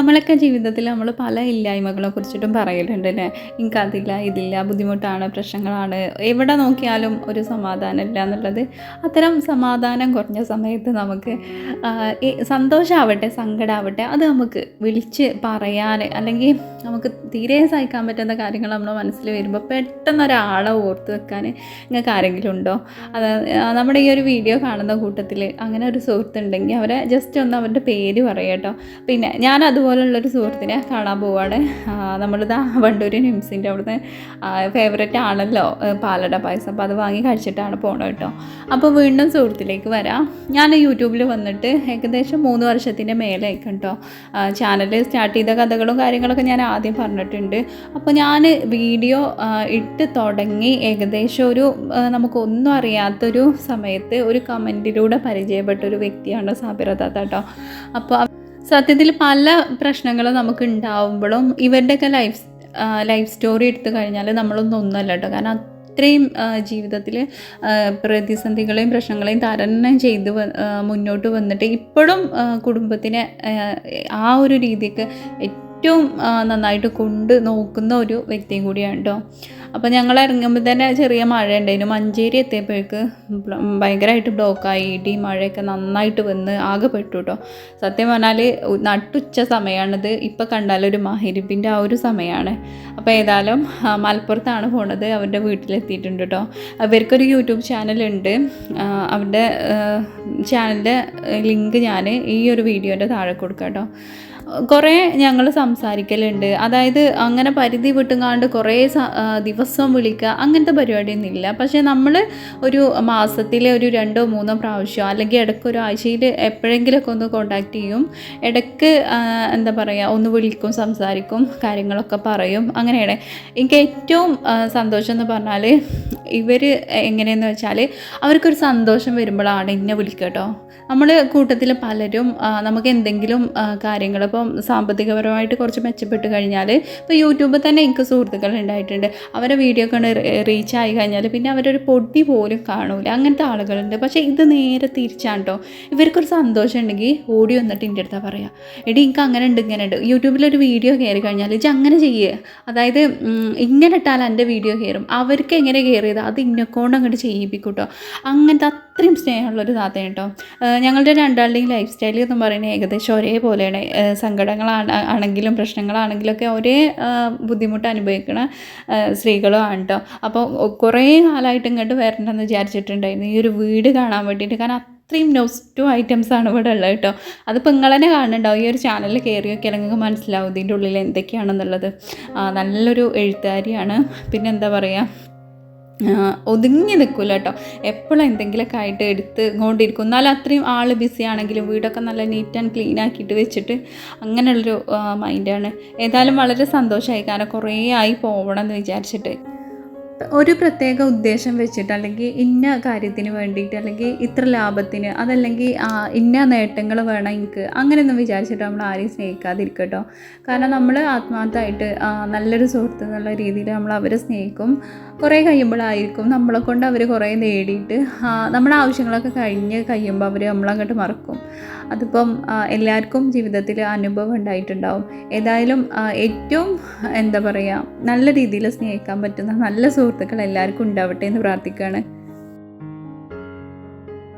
നമ്മളൊക്കെ ജീവിതത്തിൽ നമ്മൾ പല ഇല്ലായ്മകളെ കുറിച്ചിട്ടും പറയലുണ്ട് അല്ലേ. എനിക്കതില്ല, ഇതില്ല, ബുദ്ധിമുട്ടാണ്, പ്രശ്നങ്ങളാണ്, എവിടെ നോക്കിയാലും ഒരു സമാധാനമില്ല എന്നുള്ളത്. അത്തരം സമാധാനം കുറഞ്ഞ സമയത്ത് നമുക്ക് സന്തോഷമാവട്ടെ സങ്കടമാവട്ടെ അത് നമുക്ക് വിളിച്ച് പറയാൻ, അല്ലെങ്കിൽ നമുക്ക് തീരെ സഹിക്കാൻ പറ്റുന്ന കാര്യങ്ങൾ നമ്മുടെ മനസ്സിൽ വരുമ്പോൾ പെട്ടെന്നൊരാളെ ഓർത്ത് വെക്കാൻ നിങ്ങൾക്ക് ആരെങ്കിലും ഉണ്ടോ? അത് നമ്മുടെ ഈ ഒരു വീഡിയോ കാണുന്ന കൂട്ടത്തിൽ അങ്ങനെ ഒരു സുഹൃത്തുണ്ടെങ്കിൽ അവരെ ജസ്റ്റ് ഒന്ന് അവരുടെ പേര് പറയാം കേട്ടോ. പിന്നെ ഞാൻ അതുപോലുള്ളൊരു സുഹൃത്തിനെ കാണാൻ പോവാണ്. നമ്മളിതാ വണ്ടൂർ നിംസിൻ്റെ അവിടുന്ന് ഫേവറേറ്റ് ആണല്ലോ പാലട പായസം, അപ്പോൾ അത് വാങ്ങി കഴിച്ചിട്ടാണ് പോകണം കേട്ടോ. അപ്പോൾ വീണ്ടും സുഹൃത്തിലേക്ക് വരാം. ഞാൻ യൂട്യൂബിൽ വന്നിട്ട് ഏകദേശം 3 വർഷത്തിൻ്റെ മേലെ ആയിരിക്കും കേട്ടോ. ചാനൽ സ്റ്റാർട്ട് ചെയ്ത കഥകളും കാര്യങ്ങളൊക്കെ ഞാൻ ആദ്യം പറഞ്ഞിട്ടുണ്ട്. അപ്പോൾ ഞാൻ വീഡിയോ ഇട്ട് തുടങ്ങി ഏകദേശം ഒരു നമുക്കൊന്നും അറിയാത്തൊരു സമയത്ത് ഒരു കമൻറ്റിലൂടെ പരിചയപ്പെട്ടൊരു വ്യക്തിയാണ് സാബിറ താത്ത കേട്ടോ. അപ്പോൾ സത്യത്തിൽ പല പ്രശ്നങ്ങളും നമുക്ക് ഉണ്ടാവുമ്പോഴും ഇവരുടെയൊക്കെ ലൈഫ് സ്റ്റോറി എടുത്തു കഴിഞ്ഞാൽ നമ്മളൊന്നല്ല കേട്ടോ. കാരണം അത്രയും ജീവിതത്തിൽ പ്രതിസന്ധികളെയും പ്രശ്നങ്ങളെയും തരണം ചെയ്ത് മുന്നോട്ട് വന്നിട്ട് ഇപ്പോഴും കുടുംബത്തിനെ ആ ഒരു രീതിക്ക് ഏറ്റവും നന്നായിട്ട് കൊണ്ട് നോക്കുന്ന ഒരു വ്യക്തിയും കൂടിയാണ് കേട്ടോ. അപ്പോൾ ഞങ്ങൾ ഇറങ്ങുമ്പോൾ തന്നെ ചെറിയ മഴ ഉണ്ടായിരുന്നു. മഞ്ചേരി എത്തിയപ്പോഴേക്ക് ഭയങ്കരമായിട്ട് ബ്ലോക്കായി, ഇടി മഴയൊക്കെ നന്നായിട്ട് വന്ന് ആകെ പെട്ടു കേട്ടോ. സത്യം പറഞ്ഞാൽ നട്ടുച്ച സമയമാണിത്. ഇപ്പോൾ കണ്ടാലൊരു മഹരിബിൻ്റെ ആ ഒരു സമയമാണ്. അപ്പോൾ ഏതായാലും മലപ്പുറത്താണ് പോണത്. അവരുടെ വീട്ടിലെത്തിയിട്ടുണ്ട് കേട്ടോ. അവർക്കൊരു യൂട്യൂബ് ചാനലുണ്ട്. അവരുടെ ചാനലിൻ്റെ ലിങ്ക് ഞാൻ ഈ ഒരു വീഡിയോൻ്റെ താഴെ കൊടുക്കാം കേട്ടോ. കുറേ ഞങ്ങൾ സംസാരിക്കലുണ്ട്. അതായത് അങ്ങനെ പരിധി വിട്ടുങ്ങാണ്ട് കുറേ ദിവസം വിളിക്കുക അങ്ങനത്തെ പരിപാടിയൊന്നുമില്ല. പക്ഷേ നമ്മൾ ഒരു മാസത്തിൽ ഒരു 2-3 പ്രാവശ്യം അല്ലെങ്കിൽ ഇടയ്ക്ക് ഒരാഴ്ചയിൽ എപ്പോഴെങ്കിലുമൊക്കെ ഒന്ന് കോണ്ടാക്ട് ചെയ്യും. ഇടയ്ക്ക് എന്താ പറയുക, ഒന്ന് വിളിക്കും, സംസാരിക്കും, കാര്യങ്ങളൊക്കെ പറയും. അങ്ങനെയാണ്. എനിക്ക് ഏറ്റവും സന്തോഷം എന്ന് പറഞ്ഞാൽ ഇവർ എങ്ങനെയെന്ന് വെച്ചാൽ അവർക്കൊരു സന്തോഷം വരുമ്പോഴാണ് എന്നെ വിളിക്കുക കേട്ടോ. നമ്മൾ കൂട്ടത്തിൽ പലരും നമുക്ക് എന്തെങ്കിലും കാര്യങ്ങൾ ഇപ്പം സാമ്പത്തികപരമായിട്ട് കുറച്ച് മെച്ചപ്പെട്ട് കഴിഞ്ഞാൽ ഇപ്പോൾ യൂട്യൂബിൽ തന്നെ എനിക്ക് സുഹൃത്തുക്കൾ ഉണ്ടായിട്ടുണ്ട്. അവരെ വീഡിയോ ഒക്കെ റീച്ച് ആയി കഴിഞ്ഞാൽ പിന്നെ അവരൊരു പൊടി പോലും കാണൂല. അങ്ങനത്തെ ആളുകളുണ്ട്. പക്ഷേ ഇത് നേരെ തിരിച്ചാണ് കേട്ടോ. ഇവർക്കൊരു സന്തോഷം ഉണ്ടെങ്കിൽ ഓടി വന്നിട്ട് എൻ്റെ അടുത്താ പറയുക, എടി എനിക്ക് അങ്ങനെ ഉണ്ട് ഇങ്ങനെ ഉണ്ട്. യൂട്യൂബിലൊരു വീഡിയോ കയറി കഴിഞ്ഞാൽ ഇത് അങ്ങനെ ചെയ്യുക, അതായത് ഇങ്ങനെ ഇട്ടാൽ എൻ്റെ വീഡിയോ കയറും, അവർക്ക് എങ്ങനെ കയറിയത് അത് ഇന്നെക്കൊണ്ട് അങ്ങോട്ട് ചെയ്യിപ്പിക്കും കേട്ടോ. അങ്ങനത്തെ അത്രയും സ്നേഹമുള്ളൊരു താത്തയാണ് കേട്ടോ. ഞങ്ങളുടെ രണ്ടാളുടെയും ലൈഫ് സ്റ്റൈൽ എന്ന് പറയുന്നത് ഏകദേശം ഒരേപോലെയാണ്. സങ്കടങ്ങളാണെങ്കിലും പ്രശ്നങ്ങളാണെങ്കിലും ഒക്കെ ഒരേ ബുദ്ധിമുട്ട് അനുഭവിക്കുന്ന സ്ത്രീകളും ആണ് കേട്ടോ. അപ്പോൾ കുറേ കാലമായിട്ട് ഇങ്ങോട്ട് വരണമെന്ന് വിചാരിച്ചിട്ടുണ്ടായിരുന്നു ഈ ഒരു വീട് കാണാൻ വേണ്ടിയിട്ട്. കാരണം അത്രയും നെഗറ്റീവ് ഐറ്റംസാണ് ഇവിടെ ഉള്ളത് കേട്ടോ. അതിപ്പോൾ നിങ്ങൾ തന്നെ കാണുന്നുണ്ടാവും. ഈ ഒരു ചാനലിൽ കയറിയൊക്കെ നിങ്ങൾക്ക് മനസ്സിലാവും ഇതിൻ്റെ ഉള്ളിൽ എന്തൊക്കെയാണെന്നുള്ളത്. നല്ലൊരു എഴുത്തുകാരിയാണ്. പിന്നെ എന്താ പറയുക, ഒതുങ്ങി നിൽക്കില്ല കേട്ടോ. എപ്പോഴും എന്തെങ്കിലുമൊക്കെ ആയിട്ട് എടുത്ത് കൊണ്ടിരിക്കും. എന്നാലും അത്രയും ആൾ ബിസി ആണെങ്കിലും വീടൊക്കെ നല്ല നീറ്റ് ആൻഡ് ക്ലീൻ ആക്കിയിട്ട് വെച്ചിട്ട് അങ്ങനെയുള്ളൊരു മൈൻഡാണ്. ഏതായാലും വളരെ സന്തോഷമായി. കാരണം കുറേ ആയി പോകണം എന്ന് വിചാരിച്ചിട്ട്. ഒരു പ്രത്യേക ഉദ്ദേശം വെച്ചിട്ട് അല്ലെങ്കിൽ ഇന്ന കാര്യത്തിന് വേണ്ടിയിട്ട് അല്ലെങ്കിൽ ഇത്ര ലാഭത്തിന് അതല്ലെങ്കിൽ ഇന്ന നേട്ടങ്ങൾ വേണം എനിക്ക് അങ്ങനെയൊന്നും വിചാരിച്ചിട്ട് നമ്മൾ ആരെയും സ്നേഹിക്കാതിരിക്കും കേട്ടോ. കാരണം നമ്മൾ ആത്മാർത്ഥമായിട്ട് നല്ലൊരു സുഹൃത്ത് എന്നുള്ള രീതിയിൽ നമ്മൾ അവരെ സ്നേഹിക്കും. കുറേ കഴിയുമ്പോഴായിരിക്കും നമ്മളെ കൊണ്ട് അവർ കുറേ നേടിയിട്ട് നമ്മുടെ ആവശ്യങ്ങളൊക്കെ കഴിയുമ്പോൾ അവർ നമ്മളങ്ങോട്ട് മറക്കും. അതിപ്പം എല്ലാവർക്കും ജീവിതത്തിൽ അനുഭവം ഉണ്ടായിട്ടുണ്ടാവും. ഏതായാലും ഏറ്റവും എന്താ പറയുക, നല്ല രീതിയിൽ സ്നേഹിക്കാൻ പറ്റുന്ന നല്ല സുഹൃത്തുക്കൾ എല്ലാവർക്കും ഉണ്ടാവട്ടെ എന്ന് പ്രാർത്ഥിക്കുകയാണ്.